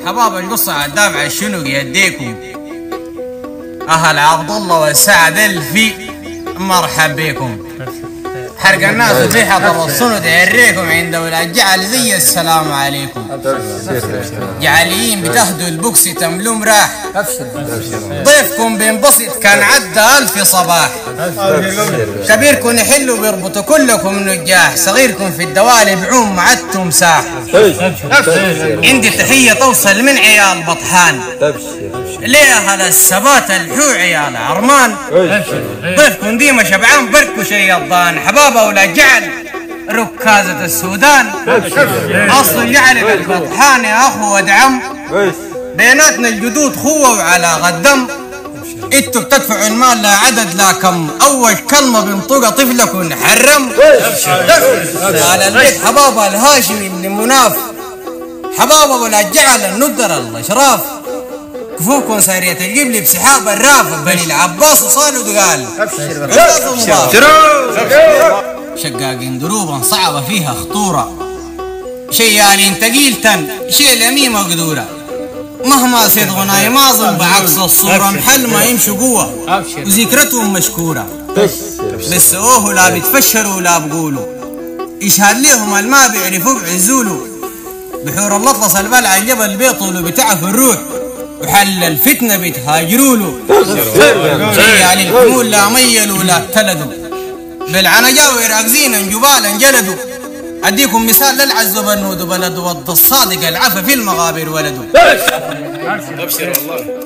حباب القصة عالدافع شنو يديكم أهل عبد الله وسعد الفي مرحب بكم. حرق الناس في حضر الصند يريكم عند ولاد جعل زي السلام عليكم. جعليين بتهدوا البوكس تملوم راح ضيفكم بينبسط كان عدى 1000 صباح. كبيركم يحلوا بيربطوا كلكم نجاح، صغيركم في الدوالي بعوم معدتم ساح. عندي تحية توصل من عيال بطحان ليه أهل السبات الحو عيال عرمان. ضيفكم ديما شبعان بركو شي الضان، حبابه ولا جعل ركازة السودان. أصل الجعل بالبطحان يا أخو ودعم، بيناتنا الجدود خوة وعلى غدم. انتوا بتدفعوا المال لا عدد لا كم، أول كلمة بينطقها طفلكم نحرم. على البيت حبابه الهاشمي من مناف، حبابه ولا جعل الندر الأشراف. كفوكم سارية الجبل بسحاب الراف، بني العباس وصالوا دقال شقاقين دروبا صعبة فيها خطورة، شيالين تقيلتن شي اليمين مقدورة. مهما صدغوا نايماظم بعكس الصورة محل ما يمشوا قوة وذكرتهم مشكورة. بس اوه لا بتفشروا ولا بقولوا، يشهد ليهم الما بيعرفوا بعزولوا. بحور الأطلس البلع الجبل بيطولوا بتعف الروح، وحل الفتنة بتهاجروا يعني الحمول لا ميلوا ولا ابتلدوا، بالعنجاوي راكزين انجبال انجلدوا. اديكم مثال للعز بنود بلد وض الصادق العفا في المغابر ولدوا. ابشر والله.